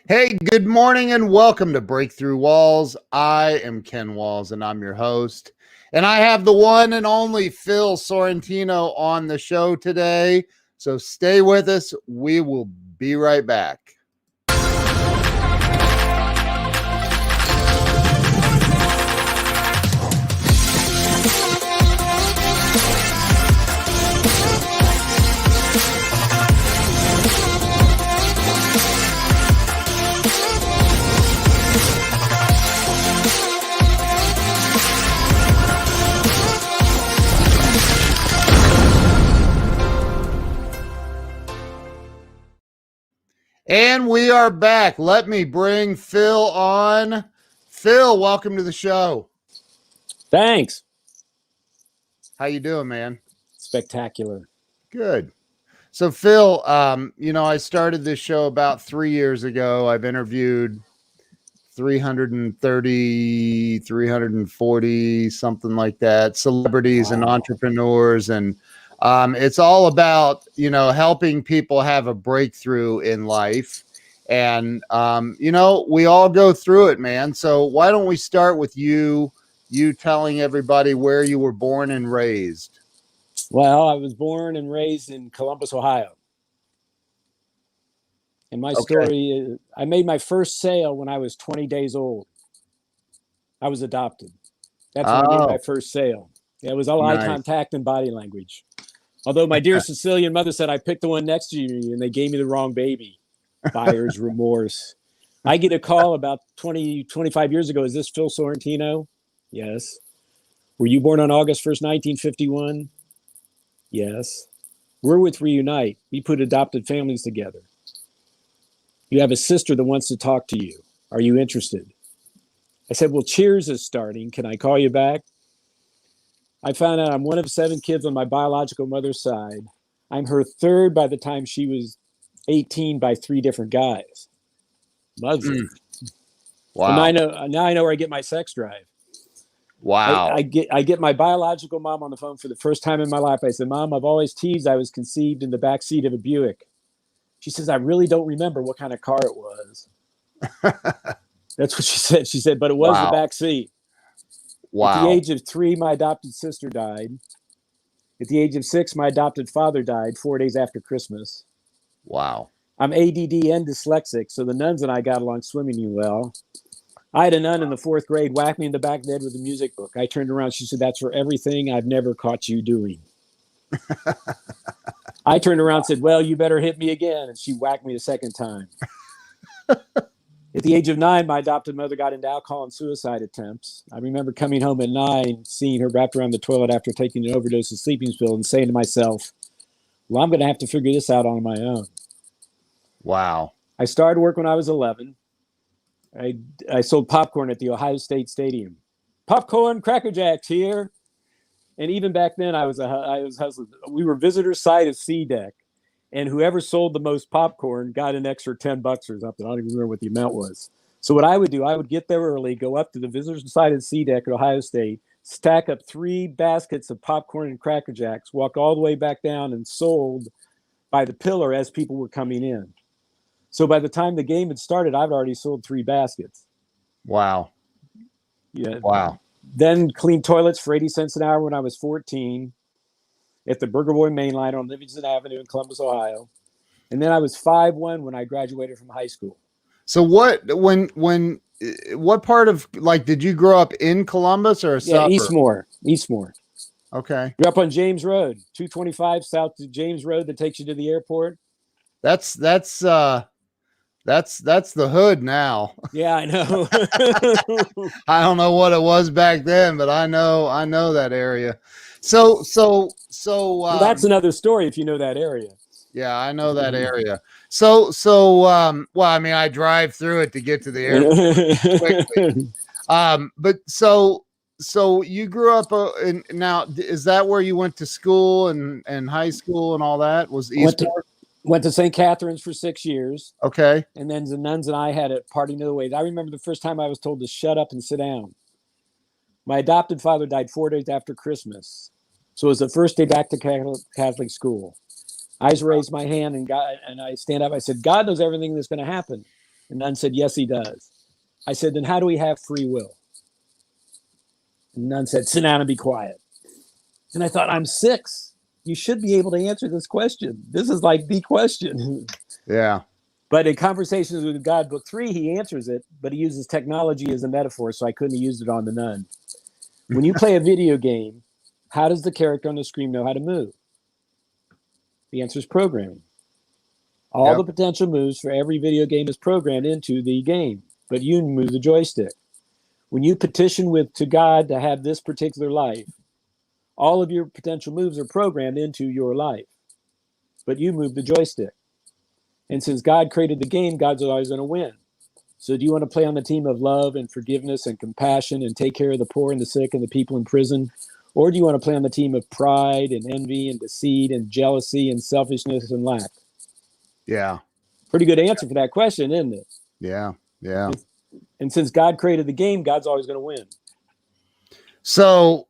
Hey, good morning and welcome to Breakthrough Walls. I am Ken Walls and I'm your host. And I have the one and only Phil Sorentino on the show today. So stay with us. We will be right back. And we are back. Let me bring Phil on. Phil, welcome to the show. Thanks. How you doing, man? Spectacular. Good. So Phil, I started this show about 3 years ago. I've interviewed 330, 340, something like that, celebrities and entrepreneurs. And it's all about, helping people have a breakthrough in life. And, we all go through it, man. So why don't we start with you telling everybody where you were born and raised? Well, I was born and raised in Columbus, Ohio. And my story is, I made my first sale when I was 20 days old. I was adopted. That's when I made my first sale. It was all eye contact and body language. Although my dear Sicilian mother said, I picked the one next to you and they gave me the wrong baby. Buyer's remorse. I get a call about 25 years ago. Is this Phil Sorentino? Yes. Were you born on August 1st, 1951? Yes. We're with Reunite. We put adopted families together. You have a sister that wants to talk to you. Are you interested? I said, well, Cheers is starting. Can I call you back? I found out I'm one of 7 kids on my biological mother's side. I'm her third by the time she was 18 by 3 different guys. Loves it. Wow. And now I know where I get my sex drive. Wow. I get my biological mom on the phone for the first time in my life. I said, Mom, I've always teased I was conceived in the back seat of a Buick. She says, I really don't remember what kind of car it was. That's what she said. She said, but it was the back seat. Wow. At the age of 3, my adopted sister died. At the age of 6, my adopted father died 4 days after Christmas. Wow. I'm ADD and dyslexic, so the nuns and I got along swimmingly well. I had a nun in the 4th grade whack me in the back of the head with a music book. I turned around. She said, that's for everything I've never caught you doing. I turned around and said, well, you better hit me again. And she whacked me a second time. At the age of 9, my adopted mother got into alcohol and suicide attempts. I remember coming home at 9, seeing her wrapped around the toilet after taking an overdose of sleeping pills and saying to myself, well, I'm going to have to figure this out on my own. Wow. I started work when I was 11. I sold popcorn at the Ohio State Stadium. Popcorn, Cracker Jacks here. And even back then, I was hustling. We were visitor side of C Deck. And whoever sold the most popcorn got an extra $10 or something. I don't even remember what the amount was. So what I would do, I would get there early, go up to the visitor side of C Deck at Ohio State, stack up 3 baskets of popcorn and Cracker Jacks, walk all the way back down and sold by the pillar as people were coming in. So by the time the game had started, I'd already sold 3 baskets. Wow. Yeah. Wow. Then cleaned toilets for 80 cents an hour when I was 14 at the Burger Boy main line on Livingston Avenue in Columbus, Ohio. And then I was 5'1" when I graduated from high school. So what part of, did you grow up in Columbus or a suburb? Eastmore. Okay. Grew up on James Road, 225 south to James Road that takes you to the airport. That's the hood now. Yeah, I know. I don't know what it was back then, but I know that area. So well, that's another story if you know that area. Yeah, I know that area. So well, I mean, I drive through it to get to the airport quickly. But so you grew up in, now is that where you went to school and high school and all that? Was Eastport? Went to St. Catherine's for 6 years. Okay. And then the nuns and I had a party no way. I remember the first time I was told to shut up and sit down. My adopted father died 4 days after Christmas. So it was the first day back to Catholic school. I raised my hand and I stand up. I said, God knows everything that's going to happen. And none said, yes, he does. I said, then how do we have free will? And none said, sit down and be quiet. And I thought, I'm 6. You should be able to answer this question. This is like the question. Yeah. But in Conversations with God, book 3, he answers it, but he uses technology as a metaphor, so I couldn't have used it on the nun. When you play a video game, how does the character on the screen know how to move? The answer is programming. All the potential moves for every video game is programmed into the game, but you move the joystick. When you petition to God to have this particular life, all of your potential moves are programmed into your life, but you move the joystick. And since God created the game, God's always going to win. So do you want to play on the team of love and forgiveness and compassion and take care of the poor and the sick and the people in prison? Or do you want to play on the team of pride and envy and deceit and jealousy and selfishness and lack? Yeah. Pretty good answer for that question, isn't it? Yeah. Yeah. And since God created the game, God's always going to win. So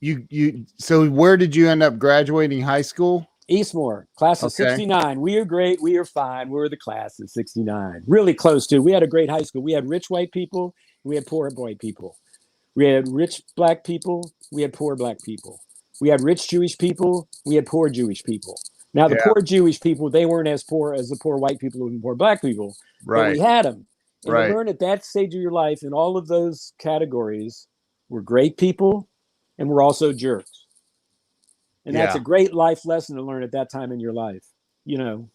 where did you end up graduating high school? Eastmore, class of 69. We are great. We are fine. We're the class of 69. Really close to. We had a great high school. We had rich white people. We had poor white people. We had rich black people. We had poor black people. We had rich Jewish people. We had poor Jewish people. Now, the poor Jewish people, they weren't as poor as the poor white people and poor black people. Right. But we had them. And right. to learn at that stage of your life in all of those categories, we're great people and we're also jerks. And that's a great life lesson to learn at that time in your life, you know?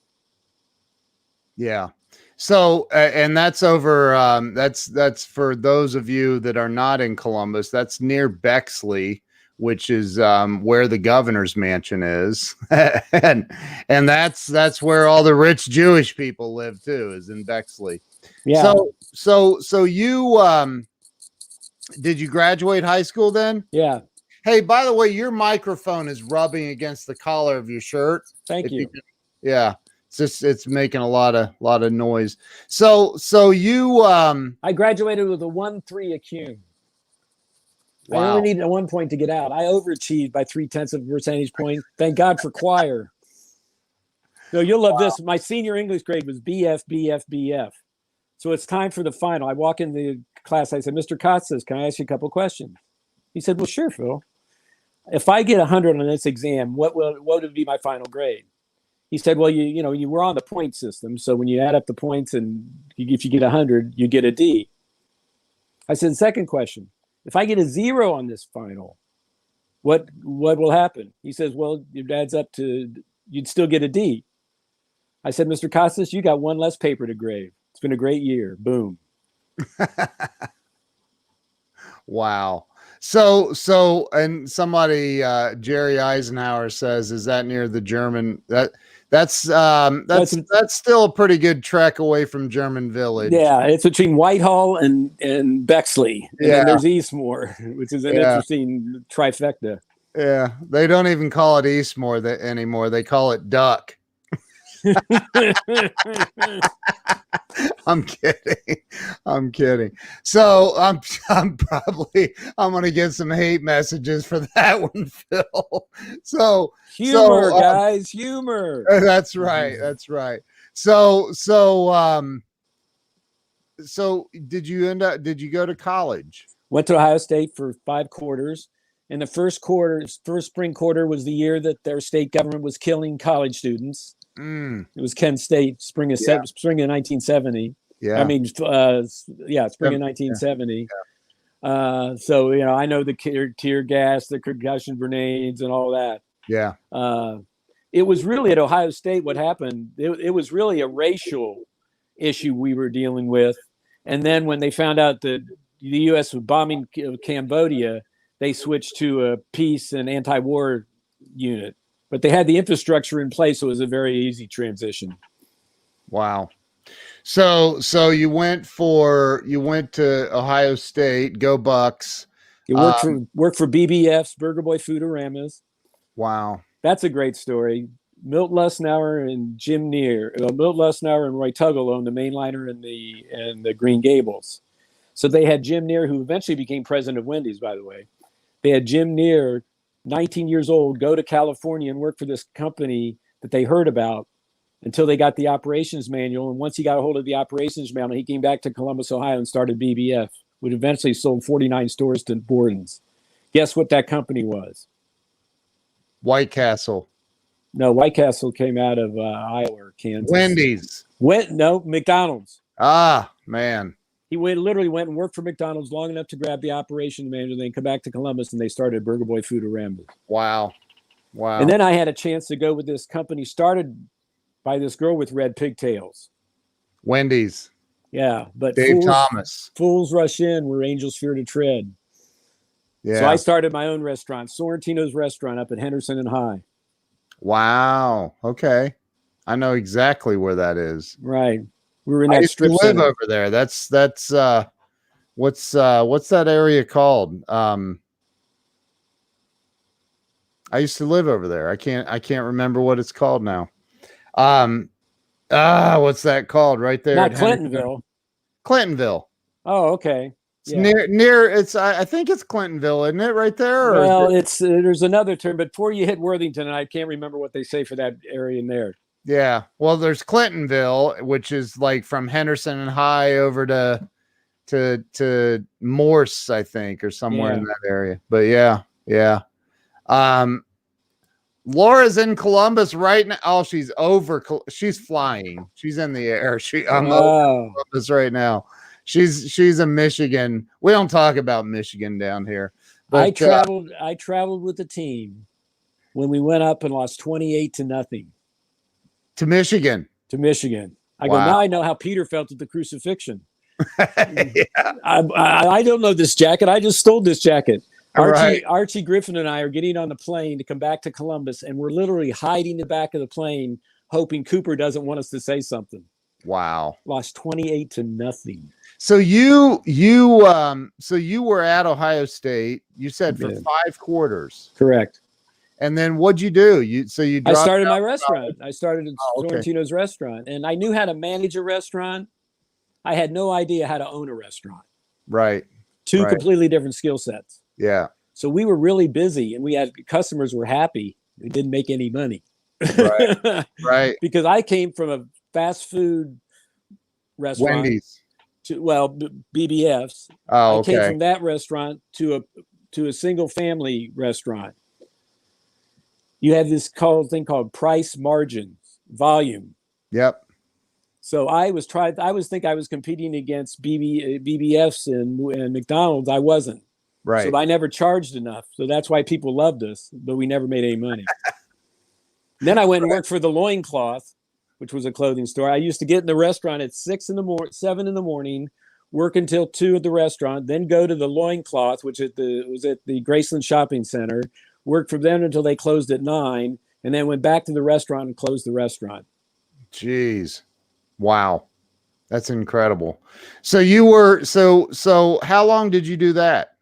Yeah. So, and that's over, that's for those of you that are not in Columbus, that's near Bexley, which is where the governor's mansion is. and that's where all the rich Jewish people live too, is in Bexley. Yeah. So you, did you graduate high school then? Yeah. Hey, by the way, your microphone is rubbing against the collar of your shirt. Thank you. Yeah. It's making a lot of noise. So you I graduated with a 1.3 ACUME. Wow. I only needed a 1 point to get out. I overachieved by 0.3 of a percentage point. Thank God for choir. So you'll love this. My senior English grade was BF, BF, BF. So it's time for the final. I walk in the class. I said, Mr. Kostas, can I ask you a couple of questions? He said, well, sure, Phil. If I get 100 on this exam, what would be my final grade? He said, well, you were on the point system. So when you add up the points and if you get 100, you get a D. I said, second question, if I get a 0 on this final, what will happen? He says, well, it adds up to, you'd still get a D. I said, Mr. Kostas, you got one less paper to grade. It's been a great year. Boom. Wow. So, and somebody, Jerry Eisenhower says, is that near the German, that's still a pretty good trek away from German Village. Yeah. It's between Whitehall and Bexley. And then there's Eastmore, which is an interesting trifecta. Yeah. They don't even call it Eastmore anymore. They call it Duck. I'm kidding. So I'm gonna get some hate messages for that one, Phil. So humor, guys, humor. That's right. So did you go to college? Went to Ohio State for 5 quarters. And the first spring quarter was the year that their state government was killing college students. It was Kent State, spring of 1970. Yeah. I mean, spring of 1970. Yeah. So, I know the tear gas, the concussion grenades and all that. Yeah. It was really at Ohio State what happened. It was really a racial issue we were dealing with. And then when they found out that the U.S. was bombing Cambodia, they switched to a peace and anti-war unit. But they had the infrastructure in place, so it was a very easy transition. Wow. So you went to Ohio State, go Bucks. You worked for BBF's Burger Boy Foodораmas. Wow. That's a great story. Milt Lusnauer and Jim Neer. Milt Lusnauer and Roy Tuggle owned the Mainliner and the Green Gables. So they had Jim Neer, who eventually became president of Wendy's, by the way. They had Jim Neer, 19 years old, go to California and work for this company that they heard about until they got the operations manual. And once he got a hold of the operations manual, he came back to Columbus, Ohio, and started BBF, which eventually sold 49 stores to Borden's. Guess what that company was? White Castle. No, White Castle came out of Iowa or Kansas. Wendy's. No, McDonald's. Ah, man. He literally went and worked for McDonald's long enough to grab the operations manager, then come back to Columbus, and they started Burger Boy Foodorama. Wow. Wow. And then I had a chance to go with this company started by this girl with red pigtails. Wendy's. Yeah, but Dave Thomas. Fools rush in where angels fear to tread. Yeah. So I started my own restaurant, Sorrentino's Restaurant, up at Henderson and High. Wow. Okay. I know exactly where that is. Right. We were in that strip live center over there. That's what's that area called? I used to live over there. I can't remember what it's called now. What's that called right there? Not Clintonville. Clintonville. Oh, okay. It's near it's I think it's Clintonville, isn't it, right there? Well, it's there's another term, but before you hit Worthington, and I can't remember what they say for that area in there. Yeah. Well, there's Clintonville, which is like from Henderson and High over to Morse, I think, or somewhere in that area. But yeah. Laura's in Columbus right now. Oh, she's flying. She's in the air. I'm over Columbus right now. She's in Michigan. We don't talk about Michigan down here. But, I traveled with the team when we went up and lost 28-0. To Michigan. I go, now I know how Peter felt at the crucifixion. Yeah. I don't know this jacket. I just stole this jacket. Right. Archie Griffin and I are getting on the plane to come back to Columbus, and we're literally hiding in the back of the plane, hoping Cooper doesn't want us to say something. Wow. Lost 28-0. So you were at Ohio State, you said, for 5 quarters. Correct. And then what'd you do? I started my restaurant. I started at Sorrentino's Restaurant, and I knew how to manage a restaurant. I had no idea how to own a restaurant. Right. Two completely different skill sets. Yeah. So we were really busy, and we had customers were happy. We didn't make any money. Right. Right. Because I came from a fast food restaurant. Wendy's. BBF's. Oh, okay. I came from that restaurant to a single family restaurant. You have this thing called price margin volume. Yep. So I was competing against BBF's and McDonald's. I wasn't. Right. So I never charged enough. So that's why people loved us, but we never made any money. Then I went and worked for the Loincloth, which was a clothing store. I used to get in the restaurant at 7 in the morning, work until 2 at the restaurant, then go to the Loincloth, which was at the Graceland Shopping Center, worked for them until they closed at 9, and then went back to the restaurant and closed the restaurant. Jeez. Wow. That's incredible. So you were, so how long did you do that?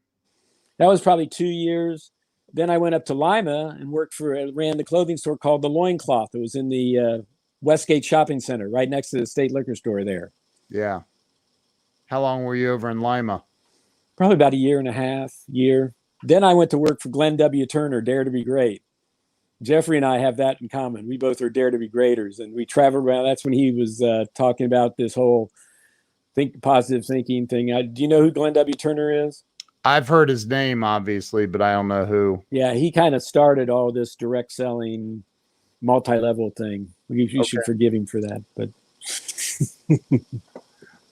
That was probably 2 years. Then I went up to Lima and ran the clothing store called the Loincloth. It was in the Westgate Shopping Center, right next to the State Liquor Store there. Yeah. How long were you over in Lima? Probably about a year and a half. Then I went to work for Glenn W. Turner, Dare to Be Great. Jeffrey and I have that in common. We both are Dare to Be Greaters, and we traveled around. That's when he was talking about this whole positive thinking thing. Do you know who Glenn W. Turner is? I've heard his name, obviously, but I don't know who. Yeah, he kind of started all this direct selling, multi-level thing. You should forgive him for that, but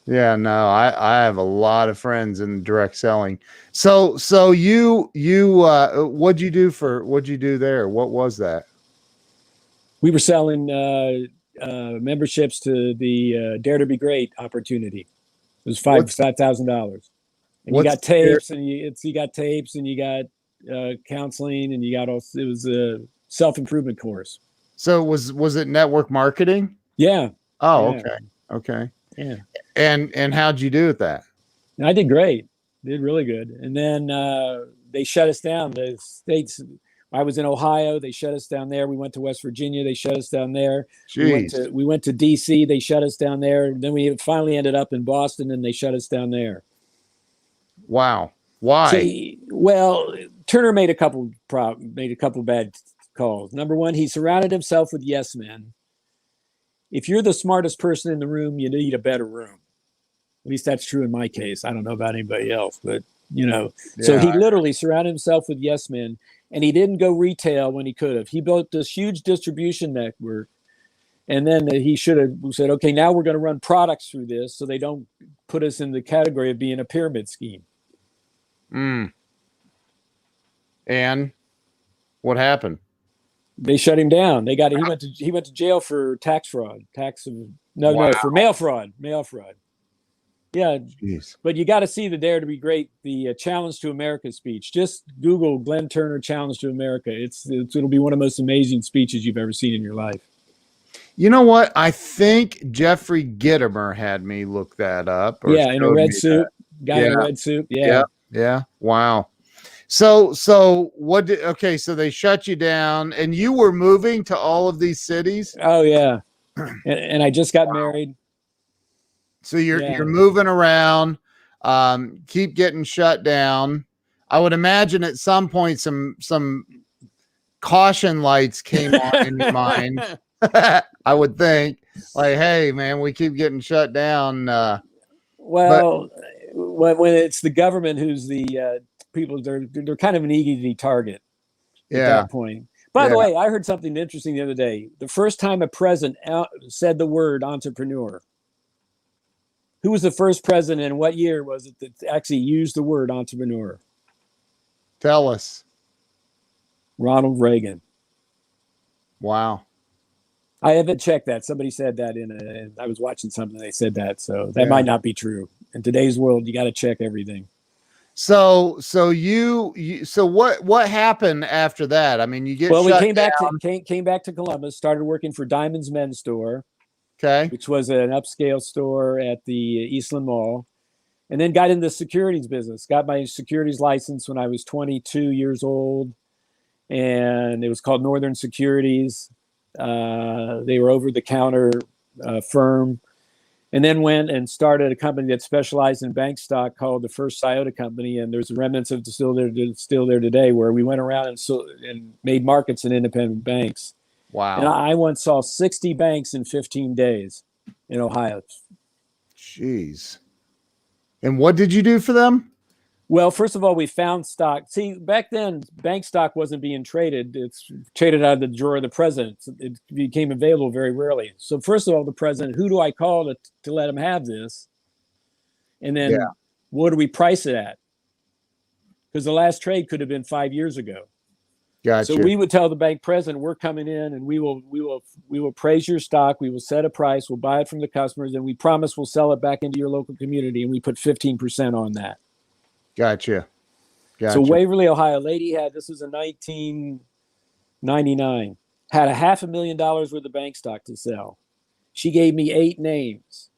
yeah, no, I have a lot of friends in direct selling. So you what'd you do there? What was that? We were selling memberships to the Dare to Be Great opportunity. It was $5,000. And you got tapes, and you got tapes, and you got counseling, and you got it was a self-improvement course. So was it network marketing? Yeah. Oh, yeah. Okay. Yeah. And how'd you do with that? I did great. Did really good. And then they shut us down. The states. I was in Ohio. They shut us down there. We went to West Virginia. They shut us down there. Jeez. We went to DC. They shut us down there. Then we finally ended up in Boston, and they shut us down there. Wow. Why? See, Turner made a couple bad calls. Number one, he surrounded himself with yes men. if you're the smartest person in the room, you need a better room. At least that's true in my case. I don't know about anybody else, but so he literally surrounded himself with yes men, and he didn't go retail when he could have. He built this huge distribution network, and then he should have said, okay, now we're going to run products through this so they don't put us in the category of being a pyramid scheme. And what happened? They shut him down. He went to jail for tax fraud, for mail fraud. Yeah. Jeez. But you got to see the Dare to Be Great, the Challenge to America speech. Just Google Glenn Turner Challenge to America. It'll be one of the most amazing speeches you've ever seen in your life. You know what? I think Jeffrey Gitomer had me look that up. In a red suit. Guy in a red suit. Yeah. Yeah. Wow. So so they shut you down, and you were moving to all of these cities? Oh yeah. And I just got married. So you're moving around, keep getting shut down. I would imagine at some point some caution lights came on in your mind. I would think, like, hey man, we keep getting shut down. When it's the government who's the people, they're kind of an easy target at that point. By the way, I heard something interesting the other day. The first time a president said the word entrepreneur. Who was the first president, and what year was it that actually used the word entrepreneur? Tell us. Ronald Reagan. Wow. I haven't checked that. Somebody said that I was watching something. They said that, so that might not be true. In today's world, you got to check everything. So what happened after that? I mean, you get we came back to Columbus, started working for Diamond's Men's Store. Okay. Which was an upscale store at the Eastland Mall, and then got into the securities business. Got my securities license when I was 22 years old, and it was called Northern Securities. They were over-the-counter firm, and then went and started a company that specialized in bank stock called the First Iota Company, and there's remnants of still there today, where we went around and made markets in independent banks. Wow. And I once saw 60 banks in 15 days in Ohio. Jeez. And what did you do for them? Well, first of all, we found stock. See, back then, bank stock wasn't being traded. It's traded out of the drawer of the president. It became available very rarely. So first of all, the president, who do I call to let him have this? And then what do we price it at? Because the last trade could have been 5 years ago. Gotcha. So we would tell the bank president, we're coming in and we will praise your stock. We will set a price. We'll buy it from the customers, and we promise we'll sell it back into your local community. And we put 15% on that. Gotcha. So Waverly, Ohio, lady this was in 1999, had $500,000 worth of bank stock to sell. She gave me 8 names.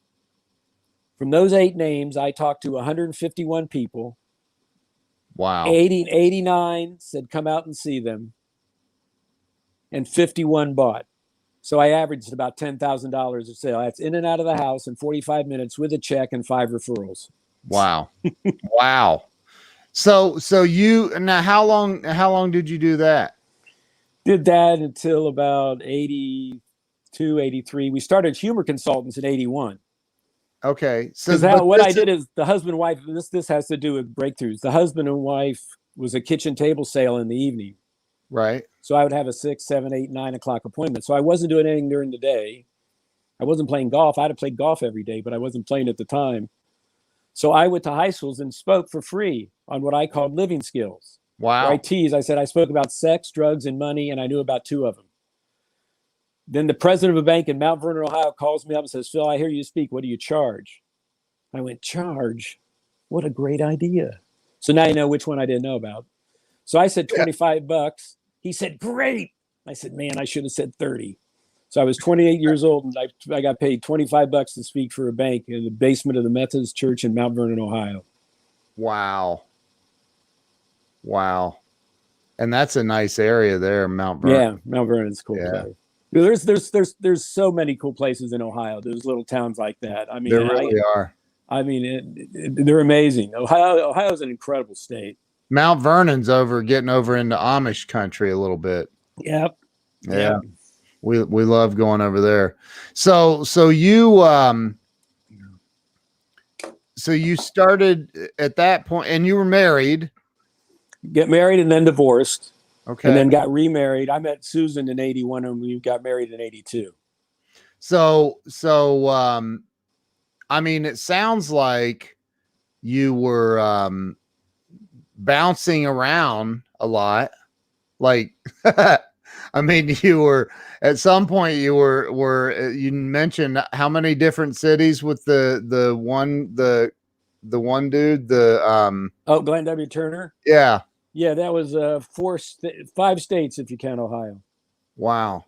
From those 8 names, I talked to 151 people. Wow. 89 said come out and see them, and 51 bought. So I averaged about $10,000 a sale. That's in and out of the house in 45 minutes with a check and 5 referrals. Wow. Wow. So how long did you do that? Did that until about 82, 83. We started Humor Consultants in 81. Okay. So what I did is the husband and wife, this has to do with breakthroughs. The husband and wife was a kitchen table sale in the evening. Right. So I would have a 6, 7, 8, 9 o'clock appointment. So I wasn't doing anything during the day. I wasn't playing golf. I had to play golf every day, but I wasn't playing at the time. So I went to high schools and spoke for free on what I called living skills. Wow. I said I spoke about sex, drugs, and money, and I knew about 2 of them. Then the president of a bank in Mount Vernon, Ohio, calls me up and says, Phil, I hear you speak. What do you charge? I went, charge? What a great idea. So now you know which one I didn't know about. So I said $25. He said, great. I said, man, I should have said 30. So I was 28 years old, and I got paid $25 to speak for a bank in the basement of the Methodist Church in Mount Vernon, Ohio. Wow. Wow. And that's a nice area there, Mount Vernon. Yeah, Mount Vernon's cool. Yeah. There's so many cool places in Ohio. There's little towns like that. I mean, there really are. I mean, they're amazing. Ohio's an incredible state. Mount Vernon's getting over into Amish country a little bit. Yep. Yeah. We love going over there. So you started at that point, and you were married. Get married and then divorced. Okay. And then got remarried. I met Susan in 81 and we got married in 82. So I mean, it sounds like you were bouncing around a lot. Like, I mean, you were at some point you mentioned how many different cities with the one dude, Glenn W. Turner. Yeah. Yeah, that was 5 states if you count Ohio. Wow.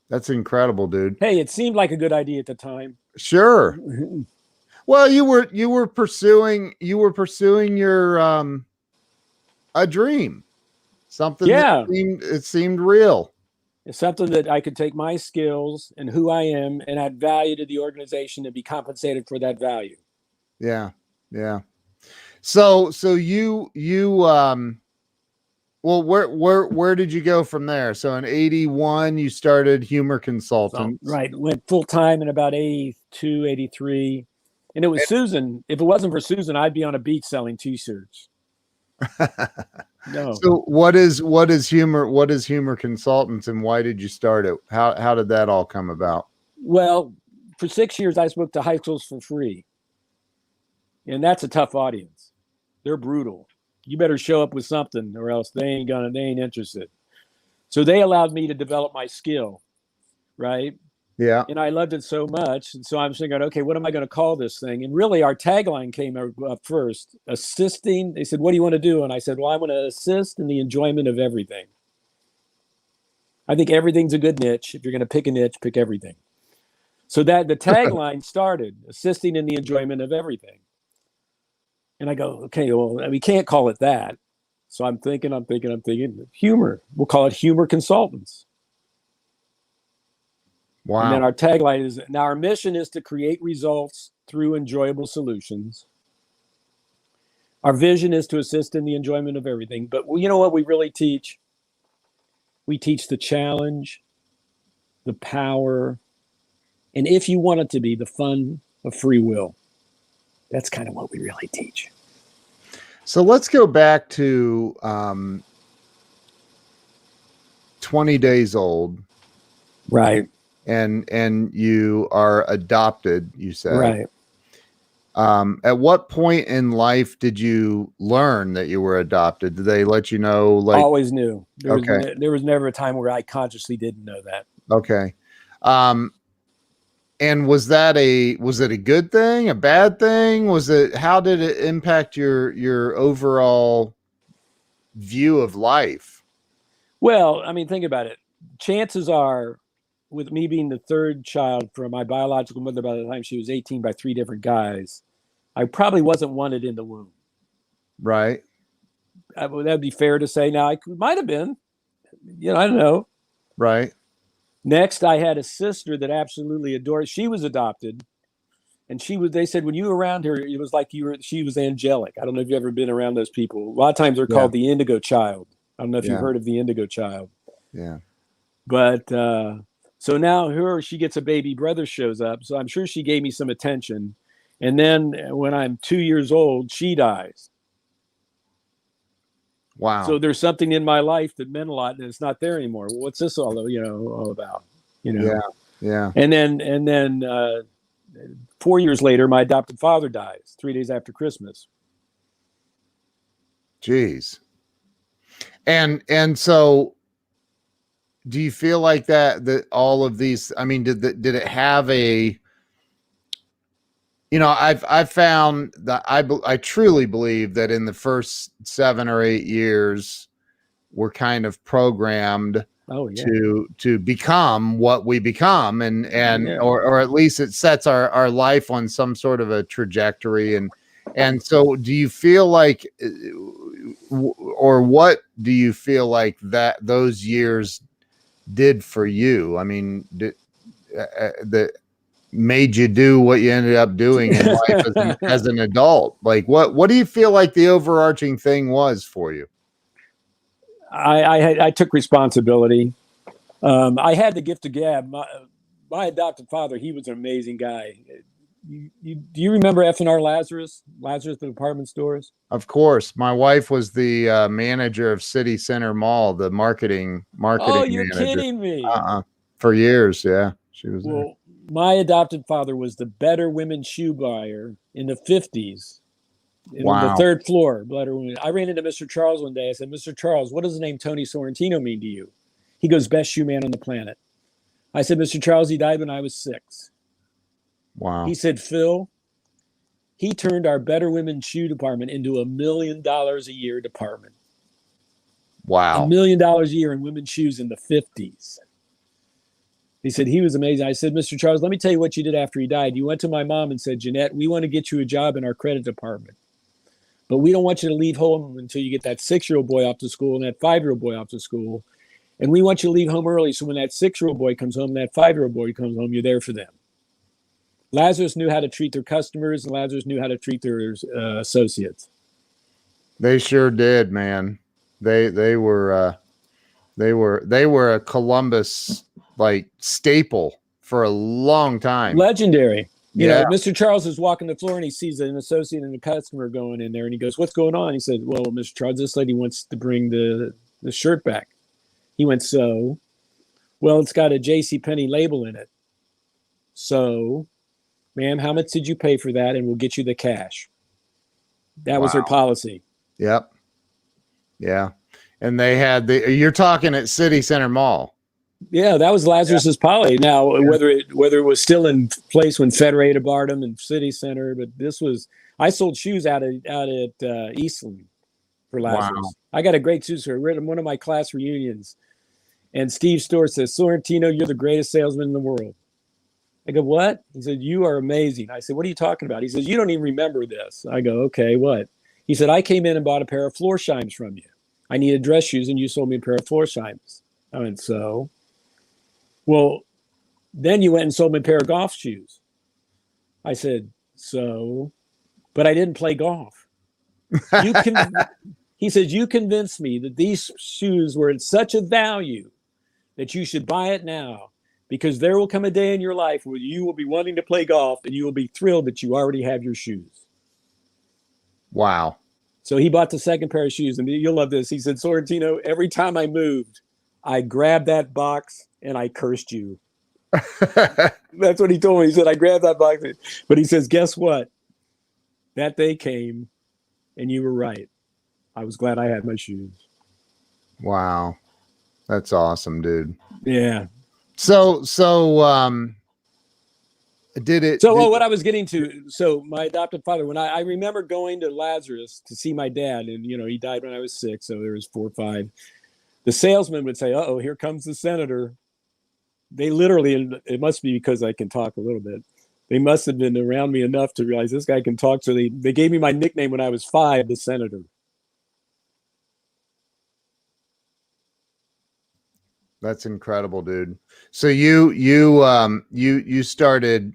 That's incredible, dude. Hey, it seemed like a good idea at the time. Sure. Well, you were pursuing your a dream. Something that seemed real. It's something that I could take my skills and who I am and add value to the organization and be compensated for that value. Yeah. Yeah. So you well, where did you go from there? So in 81 you started Humor Consultants. Right. Went full time in about 82, 83. And it was Susan. If it wasn't for Susan, I'd be on a beach selling t-shirts. No. So what is Humor Consultants and why did you start it? How did that all come about? Well, for 6 years I spoke to high schools for free. And that's a tough audience. They're brutal. You better show up with something or else they ain't interested. So they allowed me to develop my skill, right? Yeah. And I loved it so much. And so I'm thinking, okay, what am I going to call this thing? And really our tagline came up first, assisting. They said, what do you want to do? And I said, well, I want to assist in the enjoyment of everything. I think everything's a good niche. If you're going to pick a niche, pick everything. So that the tagline started, assisting in the enjoyment of everything. And I go, okay, well, we can't call it that. So I'm thinking, humor. We'll call it Humor Consultants. Wow. And then our tagline is, now our mission is to create results through enjoyable solutions. Our vision is to assist in the enjoyment of everything. But you know what we really teach? We teach the challenge, the power, and if you want it to be, the fun of free will. That's kind of what we really teach. So let's go back to 20 days old. Right. And you are adopted, you said. Right. At what point in life did you learn that you were adopted? Did they let you know? Like, always knew. There was never a time where I consciously didn't know that. Okay. And was it a good thing, a bad thing? How did it impact your overall view of life? Well, I mean, think about it. Chances are, with me being the third child from my biological mother by the time she was 18 by 3 different guys, I probably wasn't wanted in the womb. Right. That'd be fair to say. Now, I might have been. I don't know. Right. Next, I had a sister that absolutely adored. She was adopted, and they said when you were around her, it was like she was angelic. I don't know if you've ever been around those people. A lot of times they're called the indigo child. I don't know if you've heard of the indigo child. Yeah. But so now she gets a baby brother shows up. So I'm sure she gave me some attention. And then when I'm 2 years old, she dies. Wow. So there's something in my life that meant a lot and it's not there anymore. Well, what's this all about? Yeah. Yeah. And then 4 years later, my adopted father dies 3 days after Christmas. Jeez. And so do you feel like that all of these, I mean, did it have a, I've found that I truly believe that in the first 7 or 8 years, we're kind of programmed to become what we become, or at least it sets our life on some sort of a trajectory. And so do you feel like, or what do you feel like that those years did for you? I mean, that made you do what you ended up doing in life as an adult? Like, what do you feel like the overarching thing was for you? I took responsibility. I had the gift of gab. My adopted father, he was an amazing guy. Do you remember F&R Lazarus the department stores? Of course. My wife was the manager of City Center Mall, the marketing Oh, you're manager. kidding me. For years, yeah. She was there. Well, my adopted father was the Better Women's shoe buyer in the 50s. And on the Wow. third floor, I ran into Mr. Charles one day. I said, Mr. Charles, what does the name Tony Sorrentino mean to you? He goes, best shoe man on the planet. I said, Mr. Charles, he died when I was 6. Wow. He said, Phil, he turned our Better Women's shoe department into $1 million a year department. Wow. $1 million a year in women's shoes in the 50s. He said he was amazing. I said, Mr. Charles, let me tell you what you did after he died. You went to my mom and said, Jeanette, we want to get you a job in our credit department, but we don't want you to leave home until you get that 6-year-old boy off to school and that 5-year-old boy off to school. And we want you to leave home early, so when that 6-year-old boy comes home and that 5-year-old boy comes home, you're there for them. Lazarus knew how to treat their customers, and Lazarus knew how to treat their associates. They sure did, man. They were a Columbus like staple for a long time. Legendary. You know, Mr. Charles is walking the floor and he sees an associate and a customer going in there, and he goes, "What's going on?" He said, "Well, Mr. Charles, this lady wants to bring the shirt back." He went, "So?" "Well, it's got a JCPenney label in it." "So, ma'am, how much did you pay for that? And we'll get you the cash." That was her policy. Yep. Yeah. And they had you're talking at City Center Mall. Yeah, that was Lazarus's policy. Now, whether it was still in place when Federated bought them and City Center, but I sold shoes out at Eastland for Lazarus. Wow. I got a great shoe store. We're at one of my class reunions, and Steve Storr says, "Sorrentino, you're the greatest salesman in the world." I go, "What?" He said, "You are amazing." I said, "What are you talking about?" He says, "You don't even remember this." I go, "Okay, what?" He said, "I came in and bought a pair of Florsheim's from you. I needed dress shoes, and you sold me a pair of Florsheim's." I went, "So?" "Well, then you went and sold me a pair of golf shoes." I said, "So?" "But I didn't play golf." He says, "You convinced me that these shoes were at such a value that you should buy it now, because there will come a day in your life where you will be wanting to play golf and you will be thrilled that you already have your shoes." Wow. So he bought the second pair of shoes, and you'll love this. He said, "Sorrentino, every time I moved, I grabbed that box and I cursed you." That's what he told me. He said, "I grabbed that box." But he says, "Guess what? That day came and you were right. I was glad I had my shoes." Wow. That's awesome, dude. Yeah. So what I was getting to, so my adopted father, when I remember going to Lazarus to see my dad, and he died when I was 6, so there was 4 or 5. The salesman would say, "Uh-oh, here comes the senator." They literally, it must be because I can talk a little bit, they must have been around me enough to realize this guy can talk. So they gave me my nickname when I was 5, the Senator. That's incredible, dude. So you started,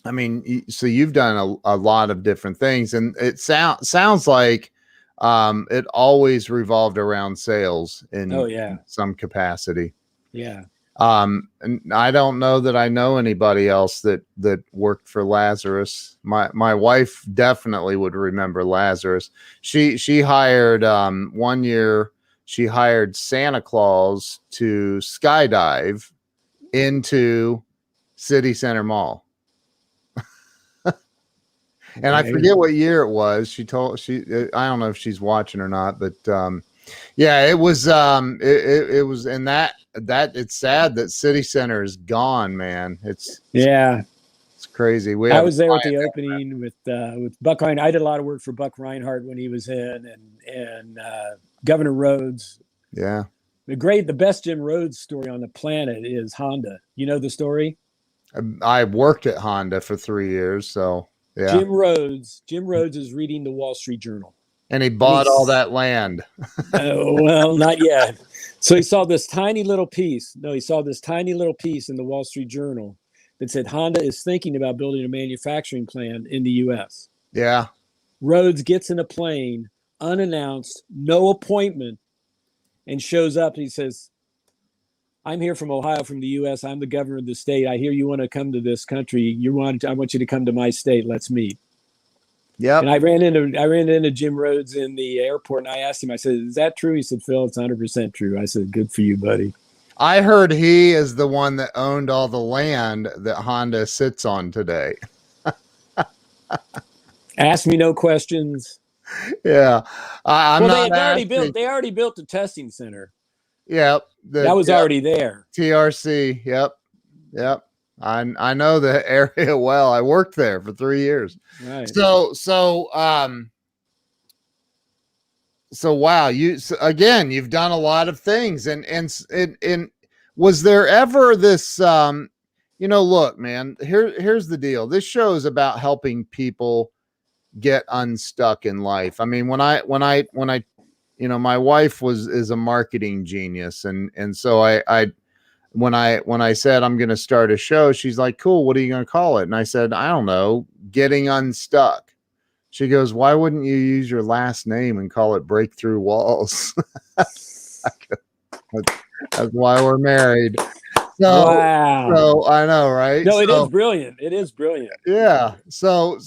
I mean, so you've done a lot of different things, and it sounds like it always revolved around sales in some capacity. Yeah. And I don't know that I know anybody else that worked for Lazarus. My wife definitely would remember Lazarus. She hired one year. She hired Santa Claus to skydive into City Center Mall. And I forget what year it was. I don't know if she's watching or not, but yeah, it was it was, and that it's sad that City Center is gone, man. It's crazy. I was there at the opening with Buck Reinhardt. I did a lot of work for Buck Reinhardt when he was in, and Governor Rhodes. Yeah. The best Jim Rhodes story on the planet is Honda. You know the story? I worked at Honda for 3 years, so yeah. Jim Rhodes is reading the Wall Street Journal. And he bought all that land. Well, not yet. So he saw this tiny little piece. No, he saw this tiny little piece in the Wall Street Journal that said Honda is thinking about building a manufacturing plant in the U.S. Yeah. Rhodes gets in a plane, unannounced, no appointment, and shows up. And he says, I'm here from Ohio, from the U.S. I'm the governor of the state. I hear you want to come to this country. I want you to come to my state. Let's meet. Yep. And I ran into Jim Rhodes in the airport, and I asked him, I said, is that true? He said, Phil, it's 100% true. I said, good for you, buddy. I heard he is the one that owned all the land that Honda sits on today. Ask me no questions. Yeah. I'm well, not they already built the testing center. Yep. That was already there. TRC. Yep. I know the area well. I worked there for 3 years. Right. So wow, you've done a lot of things, and was there ever this look, man, here's the deal. This show is about helping people get unstuck in life. I mean, when I my wife is a marketing genius, and so when I said I'm going to start a show, she's like, cool, what are you going to call it? And I said, I don't know, Getting Unstuck. She goes, why wouldn't you use your last name and call it Breakthrough Walls? That's why we're married. Wow. So I know, right? No, it is brilliant. It is brilliant. Yeah. So,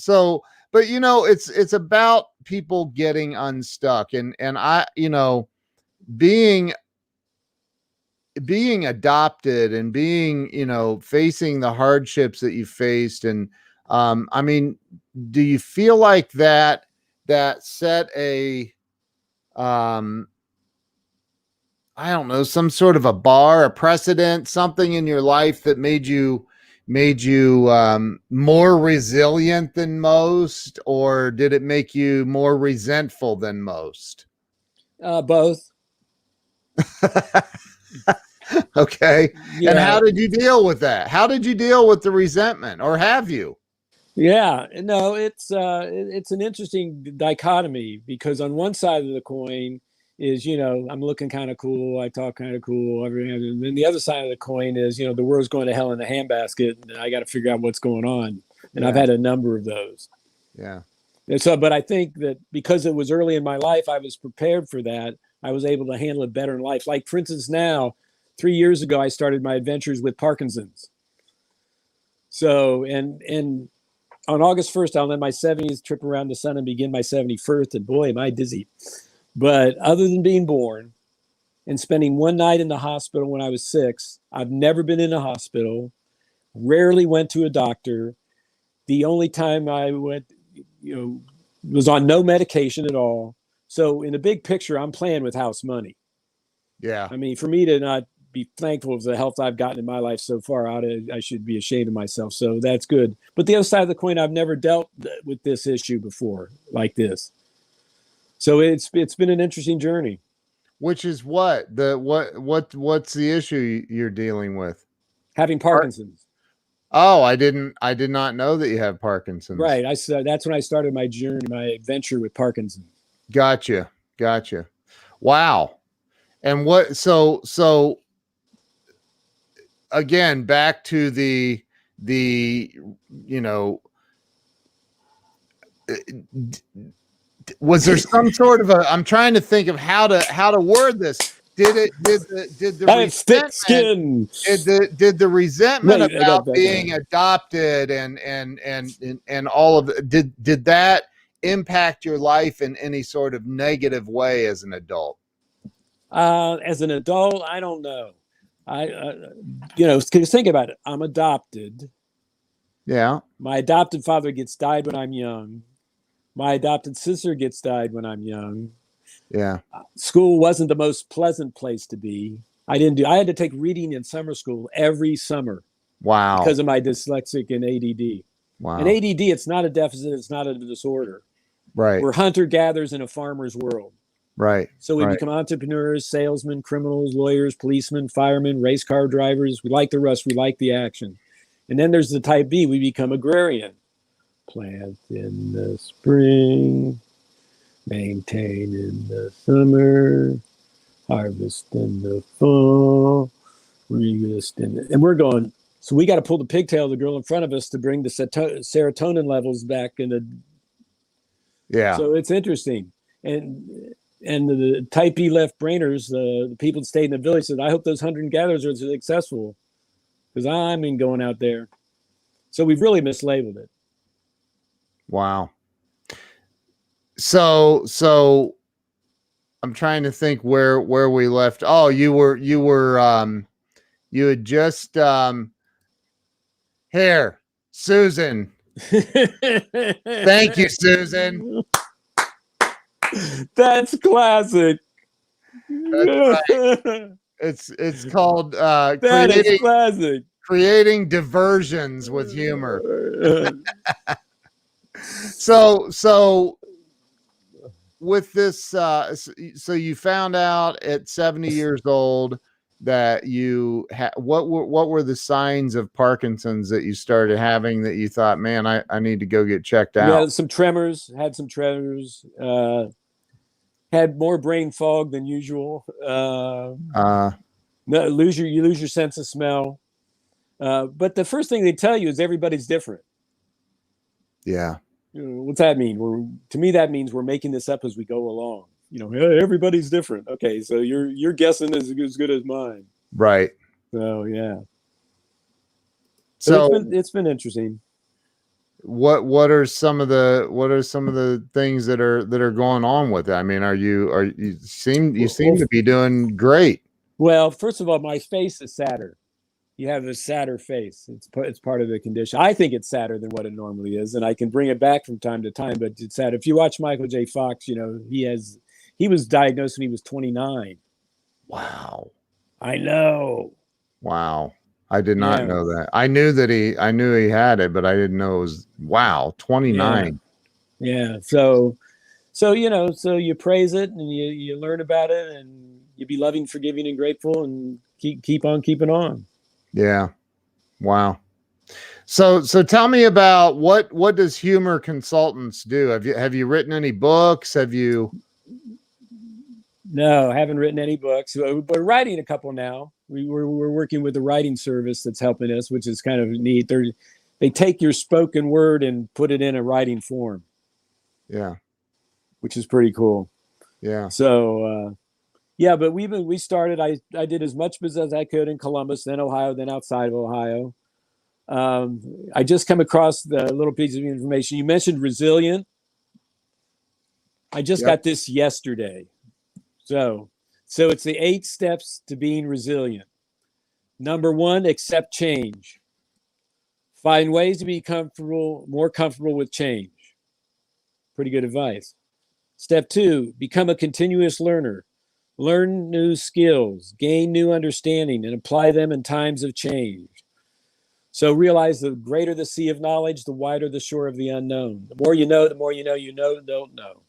but it's about people getting unstuck, and I, being adopted and being, facing the hardships that you faced. And, I mean, do you feel like that set a, I don't know, some sort of a bar, a precedent, something in your life that made you more resilient than most, or did it make you more resentful than most? Both. Okay. Yeah. And how did you deal with that? How did you deal with the resentment, or have you? Yeah, no, it's an interesting dichotomy, because on one side of the coin is, I'm looking kind of cool, I talk kind of cool, everything. And then the other side of the coin is, the world's going to hell in a handbasket, and I got to figure out what's going on. And I've had a number of those. Yeah. And so, but I think that because it was early in my life, I was prepared for that. I was able to handle it better in life. Like, for instance, now, 3 years ago, I started my adventures with Parkinson's. So, and on August 1st, I'll end my 70th trip around the sun and begin my 71st. And boy, am I dizzy. But other than being born and spending one night in the hospital when I was 6, I've never been in a hospital, rarely went to a doctor. The only time I went, was on no medication at all. So in the big picture, I'm playing with house money. Yeah. I mean, for me to not be thankful of the health I've gotten in my life so far, I should be ashamed of myself. So that's good. But the other side of the coin, I've never dealt with this issue before like this. So it's been an interesting journey. Which is what's the issue you're dealing with? Having Parkinson's. Oh, I did not know that you have Parkinson's. Right. That's when I started my journey, my adventure with Parkinson's. Gotcha. Wow. And so again, back to the was there some sort of I'm trying to think of how to word this. Did the resentment about being adopted and all of it, did that impact your life in any sort of negative way as an adult? As an adult, I don't know. Because think about it. I'm adopted. Yeah. My adopted father died when I'm young. My adopted sister died when I'm young. Yeah. School wasn't the most pleasant place to be. I had to take reading in summer school every summer. Wow. Because of my dyslexic and ADD. Wow. And ADD, it's not a deficit. It's not a disorder. Right. We're hunter-gatherers in a farmer's world. Right. So we become entrepreneurs, salesmen, criminals, lawyers, policemen, firemen, race car drivers. We like the rush. We like the action. And then there's the type B. We become agrarian. Plant in the spring, maintain in the summer, harvest in the fall, resist and we're going. So we got to pull the pigtail of the girl in front of us to bring the serotonin levels back in the. Yeah. So it's interesting. And the type B left brainers, the people that stayed in the village, said, I hope those hunter and gatherers are successful because I'm in going out there. So we've really mislabeled it. Wow. So I'm trying to think where we left. Oh, you had just here, Susan. Thank you, Susan. That's classic. That's right. It's called classic. Creating diversions with humor. So with this, so you found out at 70 years old that you had, what were the signs of Parkinson's that you started having that you thought, man, I need to go get checked out? Yeah, some tremors, had more brain fog than usual. You lose your sense of smell. But the first thing they tell you is everybody's different. Yeah. What's that mean? To me, that means we're making this up as we go along. Everybody's different. Okay, so your guessing is as good as mine. Right. So yeah. So it's been interesting. What are some of the things that are going on with it? I mean, you seem to be doing great. Well, first of all, my face is sadder. You have a sadder face. It's part of the condition. I think it's sadder than what it normally is, and I can bring it back from time to time. But it's sad. If you watch Michael J. Fox, he was diagnosed when he was 29. Wow. I know. Wow. I did not know that. I knew he had it, but I didn't know it was 29. Yeah. So you praise it and you learn about it and you be loving, forgiving, and grateful and keep on keeping on. Yeah. Wow. So tell me about what does humor consultants do? Have you written any books? Have you? No, I haven't written any books. We're writing a couple now. We're working with a writing service that's helping us, which is kind of neat. They take your spoken word and put it in a writing form. Yeah. Which is pretty cool. Yeah. So, but we started, I did as much business as I could in Columbus, then Ohio, then outside of Ohio. I just come across the little piece of information. You mentioned resilient. I just got this yesterday. So it's the 8 steps to being resilient. Number 1, accept change. Find ways to be more comfortable with change. Pretty good advice. Step 2, become a continuous learner. Learn new skills, gain new understanding, and apply them in times of change. So realize the greater the sea of knowledge, the wider the shore of the unknown. The more you know, don't know.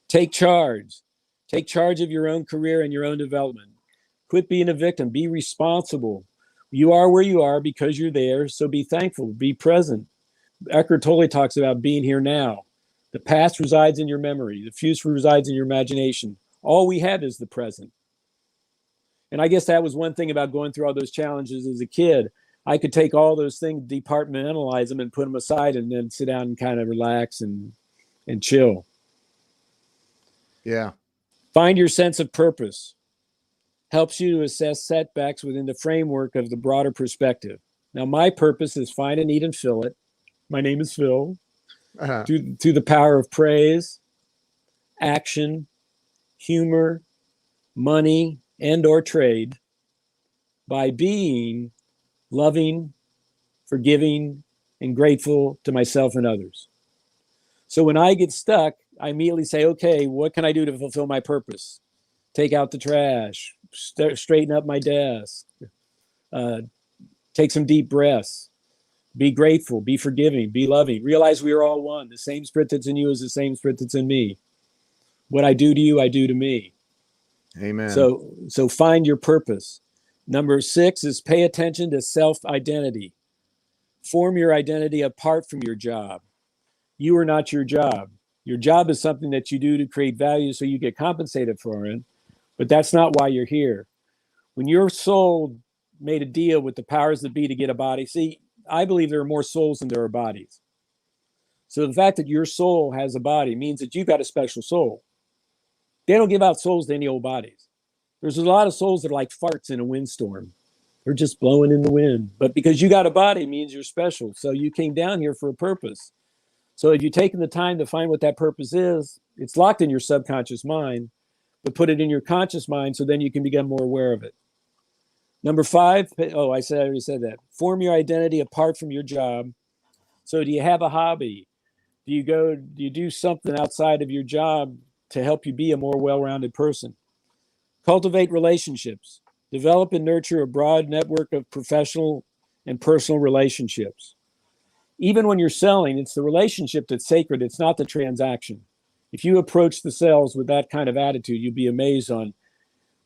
Take charge. Take charge of your own career and your own development. Quit being a victim. Be responsible. You are where you are because you're there, so be thankful. Be present. Eckhart Tolle talks about being here now. The past resides in your memory. The future resides in your imagination. All we have is the present. And I guess that was one thing about going through all those challenges as a kid. I could take all those things, departmentalize them, and put them aside, and then sit down and kind of relax and chill. Yeah. Find your sense of purpose. Helps you to assess setbacks within the framework of the broader perspective. Now, my purpose is find a need and fill it. My name is Phil. Through the power of praise, action, humor, money, and or trade, by being loving, forgiving, and grateful to myself and others. So when I get stuck, I immediately say, okay, what can I do to fulfill my purpose? Take out the trash, straighten up my desk, take some deep breaths, be grateful, be forgiving, be loving. Realize we are all one. The same spirit that's in you is the same spirit that's in me. What I do to you, I do to me. Amen. So find your purpose. Number 6 is pay attention to self-identity. Form your identity apart from your job. You are not your job. Your job is something that you do to create value so you get compensated for it, but that's not why you're here. When your soul made a deal with the powers that be to get a body, see, I believe there are more souls than there are bodies. So the fact that your soul has a body means that you've got a special soul. They don't give out souls to any old bodies. There's a lot of souls that are like farts in a windstorm. They're just blowing in the wind. But because you got a body means you're special. So you came down here for a purpose. So if you've taken the time to find what that purpose is, it's locked in your subconscious mind, but put it in your conscious mind so then you can become more aware of it. Number 5, I already said that. Form your identity apart from your job. So do you have a hobby? Do you do something outside of your job to help you be a more well-rounded person? Cultivate relationships. Develop and nurture a broad network of professional and personal relationships. Even when you're selling, it's the relationship that's sacred. It's not the transaction. If you approach the sales with that kind of attitude, you'll be amazed on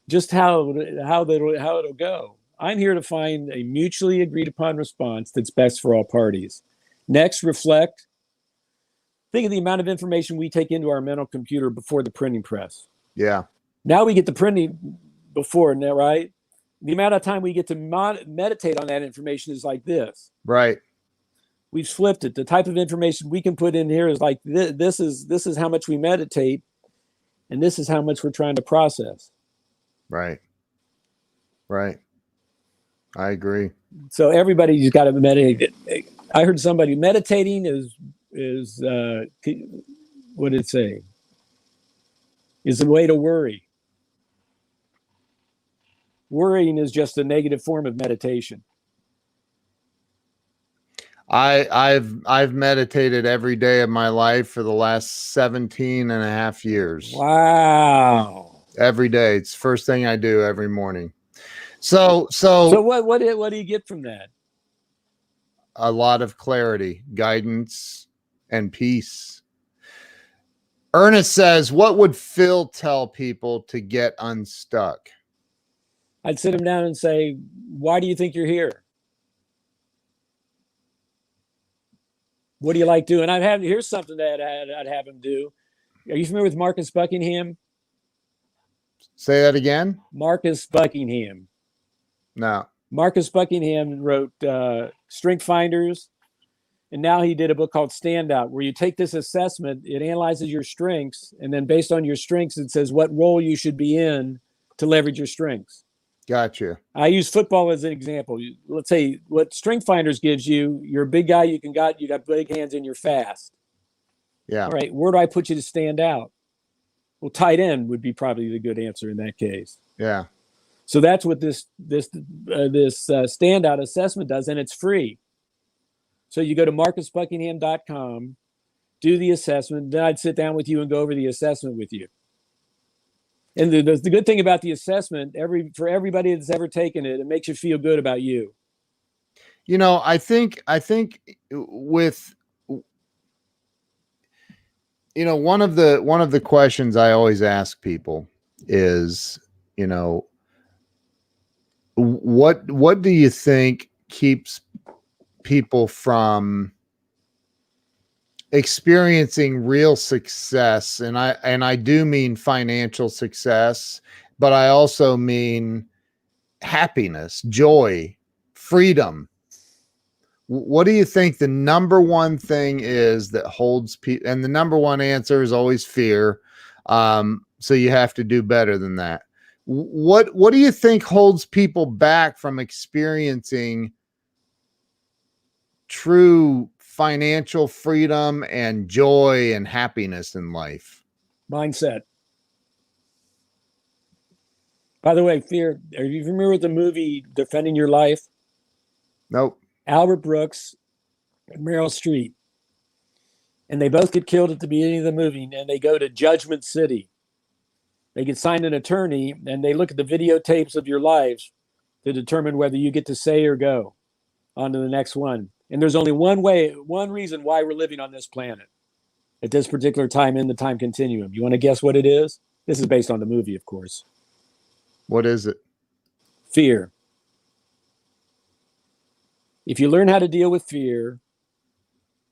just how it'll go. I'm here to find a mutually agreed upon response that's best for all parties. Next, reflect. Think of the amount of information we take into our mental computer before the printing press. Yeah. Now we get the printing before, right? The amount of time we get to meditate on that information is like this. Right. We've flipped it. The type of information we can put in here is like this is how much we meditate, and this is how much we're trying to process. Right. Right. I agree. So everybody's got to meditate. I heard somebody meditating is what did it say? Is a way to worry. Worrying is just a negative form of meditation. I've meditated every day of my life for the last 17 and a half years. Wow. Every day. It's the first thing I do every morning. So what do you get from that? A lot of clarity, guidance, and peace. Ernest says, what would Phil tell people to get unstuck? I'd sit him down and say, why do you think you're here? What do you like doing? Here's something that I'd have him do. Are you familiar with Marcus Buckingham? Say that again. Marcus Buckingham. No. Marcus Buckingham wrote Strength Finders, and now he did a book called Standout, where you take this assessment, it analyzes your strengths, and then based on your strengths, it says what role you should be in to leverage your strengths. Gotcha. I use football as an example. Let's say what Strength Finders gives you, you're a big guy, you got big hands, and you're fast. Yeah. All right, where do I put you to stand out? Well, tight end would be probably the good answer in that case. Yeah. So that's what this standout assessment does, and it's free. So you go to marcusbuckingham.com, do the assessment, then I'd sit down with you and go over the assessment with you. And the good thing about the assessment, for everybody that's ever taken it, it makes you feel good about you. You know, I think with, you know, one of the questions I always ask people is, you know, what do you think keeps people from experiencing real success? And I do mean financial success, but I also mean happiness, joy, freedom. What do you think the number one thing is that holds people? And the number one answer is always fear. So you have to do better than that. What do you think holds people back from experiencing true financial freedom and joy and happiness in life? Mindset. By the way, fear, are you familiar with the movie Defending Your Life? Nope. Albert Brooks and Meryl Streep. And they both get killed at the beginning of the movie, and they go to Judgment City. They get signed an attorney, and they look at the videotapes of your lives to determine whether you get to say or go on to the next one. And there's only one reason why we're living on this planet at this particular time in the time continuum. You want to guess what it is? This is based on the movie, of course. What is it? Fear. If you learn how to deal with fear,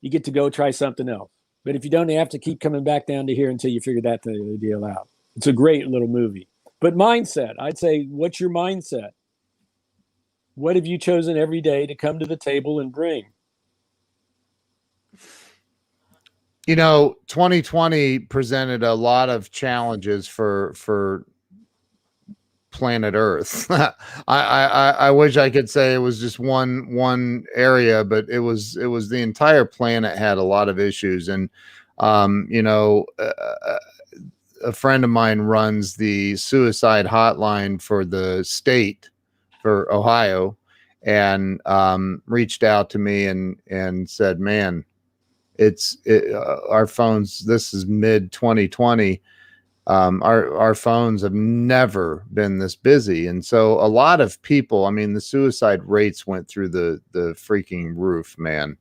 you get to go try something else. But if you don't, you have to keep coming back down to here until you figure that deal out. It's a great little movie. But mindset, I'd say, what's your mindset? What have you chosen every day to come to the table and bring? You know, 2020 presented a lot of challenges for planet Earth. I wish I could say it was just one area, but it was the entire planet had a lot of issues. And you know, a friend of mine runs the suicide hotline for the state for Ohio, and reached out to me and said, "Man, our phones. This is mid 2020. Our phones have never been this busy." And so a lot of people, I mean, the suicide rates went through the freaking roof, man.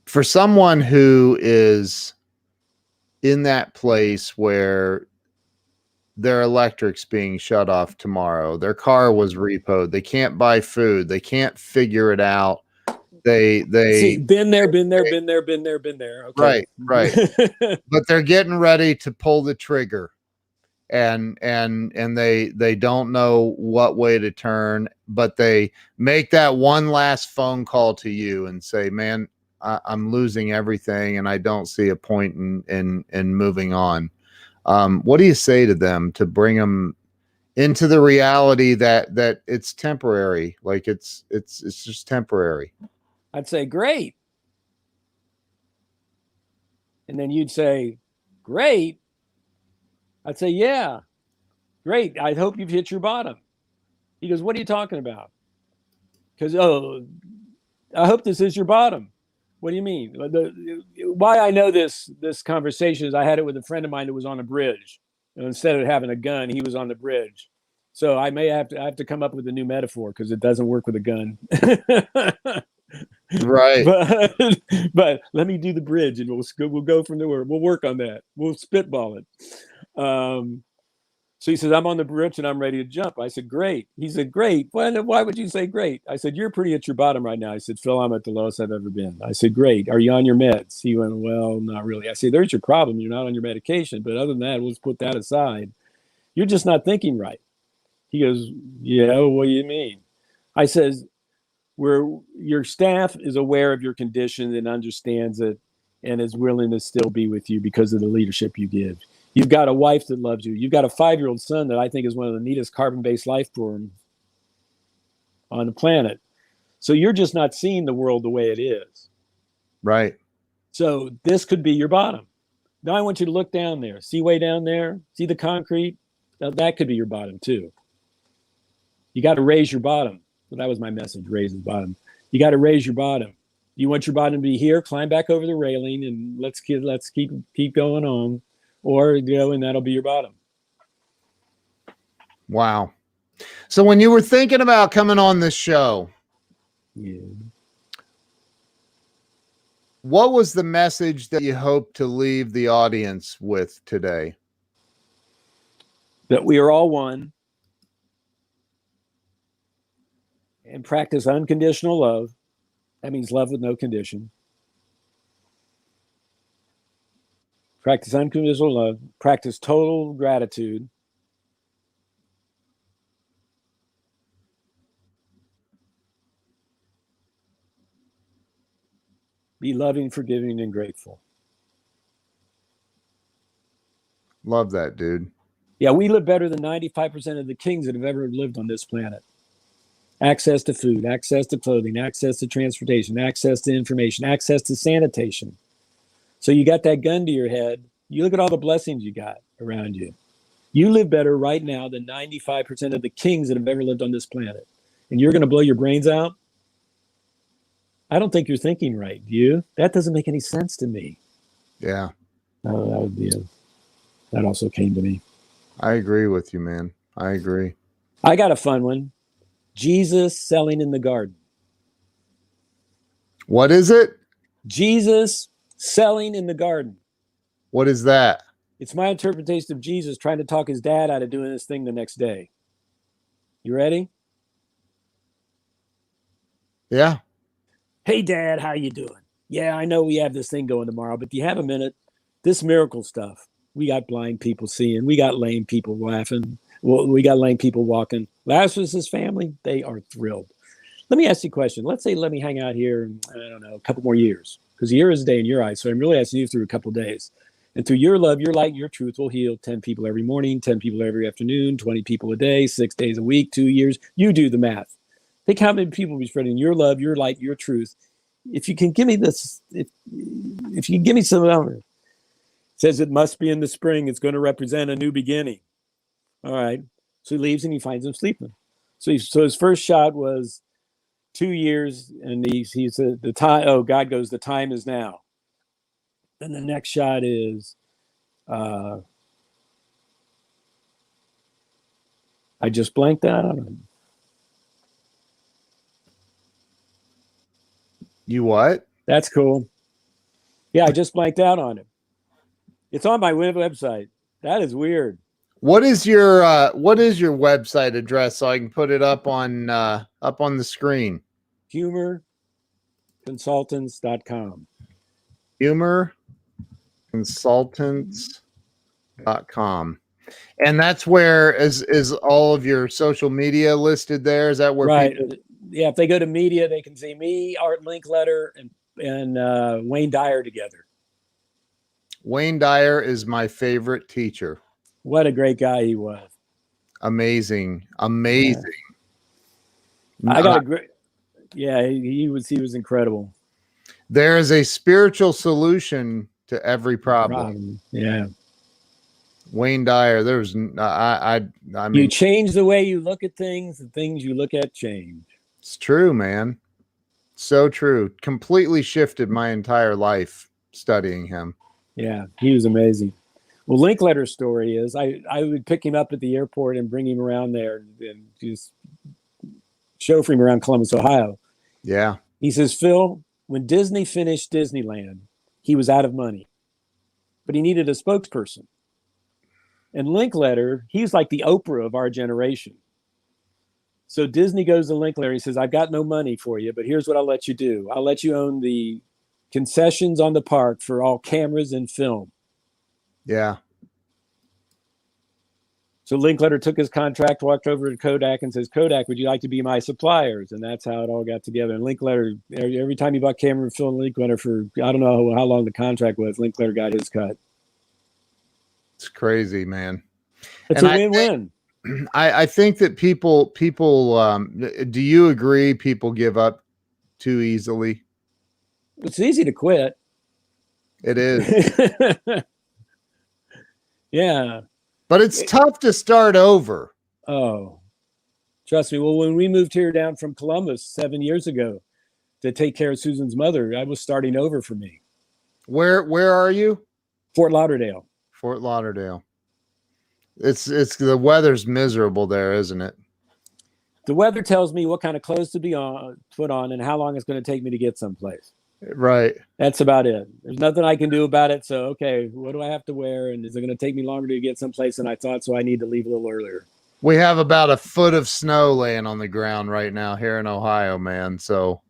For someone who is in that place where their electric's being shut off tomorrow, their car was repoed, they can't buy food, they can't figure it out. They See, been there. Okay. Right. But they're getting ready to pull the trigger, and they don't know what way to turn, but they make that one last phone call to you and say, "Man, I'm losing everything, and I don't see a point in moving on." What do you say to them to bring them into the reality that it's temporary, like it's just temporary? I'd say, great. And then you'd say, great. I'd say, yeah, great. I hope you've hit your bottom. He goes, what are you talking about? Because, I hope this is your bottom. What do you mean? Why I know this conversation is I had it with a friend of mine that was on a bridge. And instead of having a gun, he was on the bridge. So I have to come up with a new metaphor because it doesn't work with a gun. Right. But let me do the bridge and we'll go from there. We'll work on that. We'll spitball it. So he says, I'm on the bridge and I'm ready to jump. I said, great. He said, great. Why would you say great? I said, you're pretty at your bottom right now. I said, Phil, I'm at the lowest I've ever been. I said, great. Are you on your meds? He went, well, not really. I said, there's your problem. You're not on your medication. But other than that, we'll just put that aside. You're just not thinking right. He goes, yeah, what do you mean? I says, where your staff is aware of your condition and understands it and is willing to still be with you because of the leadership you give. You've got a wife that loves you. You've got a 5-year-old son that I think is one of the neatest carbon-based life forms on the planet. So you're just not seeing the world the way it is. Right. So this could be your bottom. Now I want you to look down there. See way down there? See the concrete? Now that could be your bottom too. You got to raise your bottom. So that was my message, raise the bottom. You got to raise your bottom. You want your bottom to be here, climb back over the railing and let's keep going on. Or, and that'll be your bottom. Wow. So when you were thinking about coming on this show, yeah, what was the message that you hoped to leave the audience with today? That we are all one. And practice unconditional love. That means love with no condition. Practice unconditional love. Practice total gratitude. Be loving, forgiving, and grateful. Love that, dude. Yeah, we live better than 95% of the kings that have ever lived on this planet. Access to food, access to clothing, access to transportation, access to information, access to sanitation. So you got that gun to your head. You look at all the blessings you got around you. You live better right now than 95% of the kings that have ever lived on this planet. And you're going to blow your brains out? I don't think you're thinking right, do you? That doesn't make any sense to me. Yeah. Oh, that also came to me. I agree with you, man. I agree. I got a fun one. Jesus selling in the garden. What is it? Jesus selling in the garden. What is that? It's my interpretation of Jesus trying to talk his dad out of doing this thing the next day. You ready? Yeah. Hey, Dad, how you doing? Yeah, I know we have this thing going tomorrow, but do you have a minute? This miracle stuff. We got blind people seeing. We got lame people laughing. Well, we got lame people walking. Lazarus' family, they are thrilled. Let me ask you a question. Let's say let me hang out here, I don't know, a couple more years. because a year is a day in your eyes. So I'm really asking you through a couple of days. And through your love, your light, your truth will heal 10 people every morning, 10 people every afternoon, 20 people a day, 6 days a week, 2 years. You do the math. Think how many people will be spreading your love, your light, your truth. If you can give me this, if you can give me some numbers, it says it must be in the spring. It's going to represent a new beginning. All right. So he leaves and he finds him sleeping. So his first shot was 2 years, and he said the time. Oh, God goes, the time is now. And the next shot is, I just blanked out on him. You what? That's cool. Yeah, I just blanked out on him. It's on my website. That is weird. What is your website address so I can put it up on the screen? Humorconsultants.com. Humorconsultants.com. And that's where is all of your social media listed there? Is that where right? People... Yeah, if they go to media, they can see me, Art Linkletter, and Wayne Dyer together. Wayne Dyer is my favorite teacher. What a great guy he was. Amazing. Yeah. I got a great. Yeah, he was incredible. There is a spiritual solution to every problem. Yeah. Wayne Dyer, there's I mean, you change the way you look at things, the things you look at change. It's true, man. So true. Completely shifted my entire life studying him. Yeah, he was amazing. Well, Linkletter's story is I would pick him up at the airport and bring him around there and just chauffeur him around Columbus, Ohio. Yeah. He says, Phil, when Disney finished Disneyland, he was out of money, but he needed a spokesperson. And Linkletter, he's like the Oprah of our generation. So Disney goes to Linkletter. He says, I've got no money for you, but here's what I'll let you do. I'll let you own the concessions on the park for all cameras and film. Yeah. So Linkletter took his contract, walked over to Kodak and says, Kodak, would you like to be my suppliers? And that's how it all got together. And Linkletter, every time he bought camera and film, Linkletter for, I don't know how long the contract was, Linkletter got his cut. It's crazy, man. It's a win-win. I think that people, do you agree people give up too easily? It's easy to quit. It is. Yeah. But it's tough to start over. Oh, trust me. Well, when we moved here down from Columbus 7 years ago to take care of Susan's mother, I was starting over for me. Where are you? Fort Lauderdale. Fort Lauderdale. It's the weather's miserable there, isn't it? The weather tells me what kind of clothes to put on and how long it's going to take me to get someplace. Right. That's about it. There's nothing I can do about it. So, okay, what do I have to wear? And is it going to take me longer to get someplace than I thought? So I need to leave a little earlier. We have about a foot of snow laying on the ground right now here in Ohio, man. So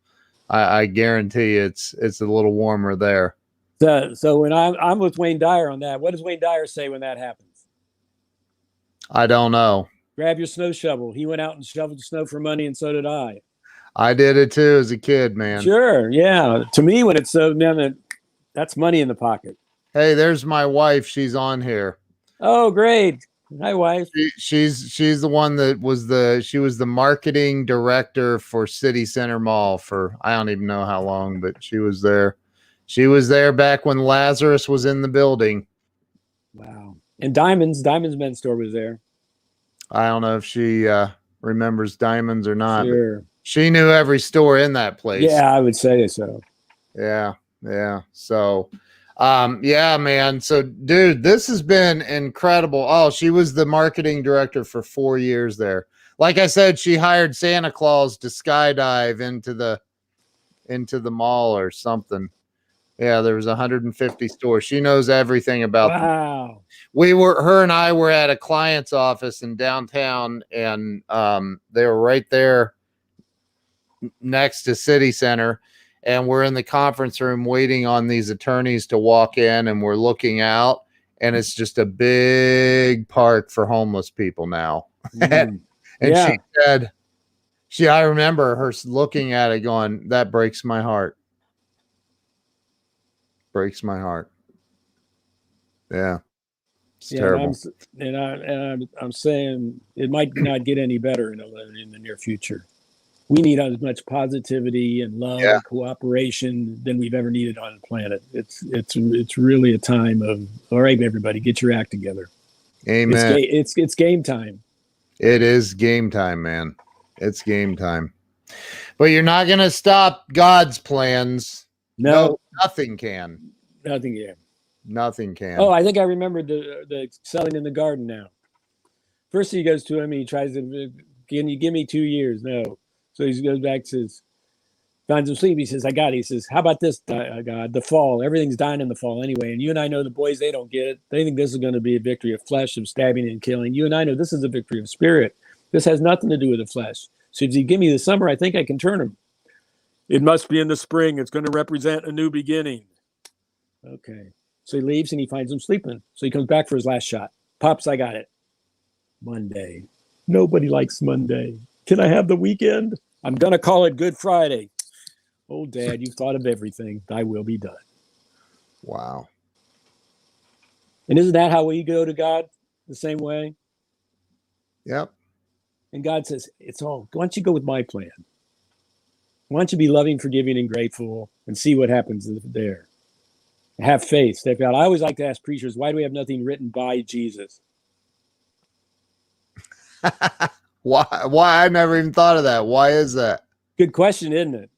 I guarantee it's a little warmer there. So when I'm with Wayne Dyer on that, what does Wayne Dyer say when that happens? I don't know. Grab your snow shovel. He went out and shoveled the snow for money, and so did I. I did it too as a kid, man. Sure, yeah. To me, when it's so, that's money in the pocket. Hey, there's my wife. She's on here. Oh, great. Hi, wife. She's the one that she was the marketing director for City Center Mall for, I don't even know how long, but she was there. She was there back when Lazarus was in the building. Wow. And Diamond's men's store was there. I don't know if she remembers Diamonds or not. Sure. She knew every store in that place. Yeah, I would say so. Yeah. So, yeah, man. So, dude, this has been incredible. Oh, she was the marketing director for 4 years there. Like I said, she hired Santa Claus to skydive into the mall or something. Yeah, there was 150 stores. She knows everything about them. Wow. Her and I were at a client's office in downtown, and they were right there next to City Center, and we're in the conference room waiting on these attorneys to walk in, and we're looking out, and it's just a big park for homeless people now. And yeah. She said, I remember her looking at it going, that breaks my heart. Breaks my heart. Yeah. It's terrible. I'm saying it might not get any better in the near future. We need as much positivity and love and cooperation than we've ever needed on the planet. It's really a time of, all right, everybody, get your act together. Amen. It's game time. It is game time, man. It's game time. But you're not going to stop God's plans. No, nothing can. Nothing can. Nothing can. Oh, I think I remember the selling in the garden now. First he goes to him, he tries to, can you give me 2 years? No. So he goes back, says, finds him sleep. He says, I got it. He says, how about this, God, the fall? Everything's dying in the fall anyway. And you and I know the boys, they don't get it. They think this is going to be a victory of flesh, of stabbing and killing. You and I know this is a victory of spirit. This has nothing to do with the flesh. So if you give me the summer, I think I can turn him. It must be in the spring. It's going to represent a new beginning. Okay. So he leaves and he finds him sleeping. So he comes back for his last shot. Pops, I got it. Monday. Nobody likes Monday. Can I have the weekend? I'm going to call it Good Friday. Oh, Dad, you've thought of everything. Thy will be done. Wow. And isn't that how we go to God? The same way? Yep. And God says, it's all, why don't you go with my plan? Why don't you be loving, forgiving, and grateful and see what happens there? Have faith. Step out. I always like to ask preachers, why do we have nothing written by Jesus? Why? I never even thought of that. Why is that? Good question, isn't it?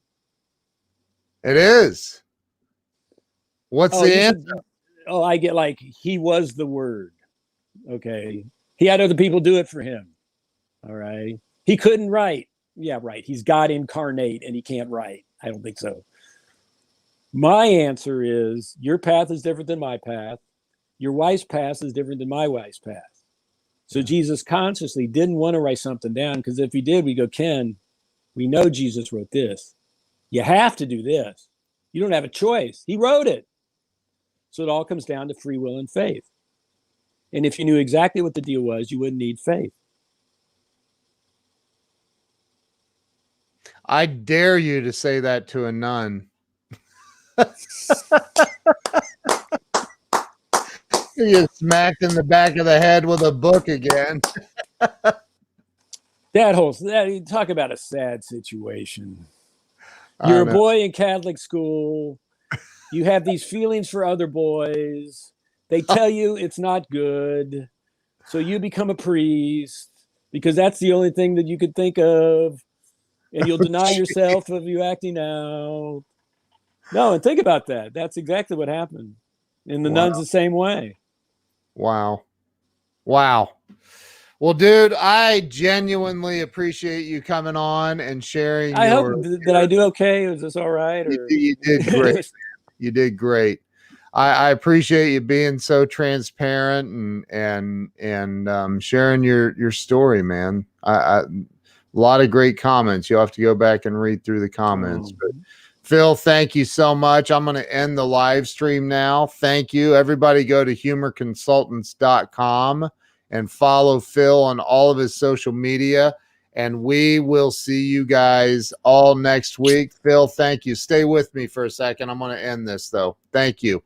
It is. What's the answer? I get like, he was the word. Okay. He had other people do it for him. All right. He couldn't write. Yeah, right. He's God incarnate and he can't write. I don't think so. My answer is your path is different than my path. Your wife's path is different than my wife's path. So Jesus consciously didn't want to write something down, because if he did, we go, Ken, we know Jesus wrote this. You have to do this. You don't have a choice. He wrote it. So it all comes down to free will and faith. And if you knew exactly what the deal was, you wouldn't need faith. I dare you to say that to a nun. You get smacked in the back of the head with a book again. That talk about a sad situation. You're a boy in Catholic school. You have these feelings for other boys. They tell you it's not good. So you become a priest because that's the only thing that you could think of. And you'll deny yourself of you acting out. No, and think about that. That's exactly what happened. And the nun's the same way. Wow. Well, dude, I genuinely appreciate you coming on and sharing. I hope that I do okay. Was this all right? Or? You did great. You did great. I appreciate you being so transparent and sharing your story, man. A lot of great comments. You'll have to go back and read through the comments. But Phil, thank you so much. I'm going to end the live stream now. Thank you. Everybody go to humorconsultants.com and follow Phil on all of his social media. And we will see you guys all next week. Phil, thank you. Stay with me for a second. I'm going to end this, though. Thank you.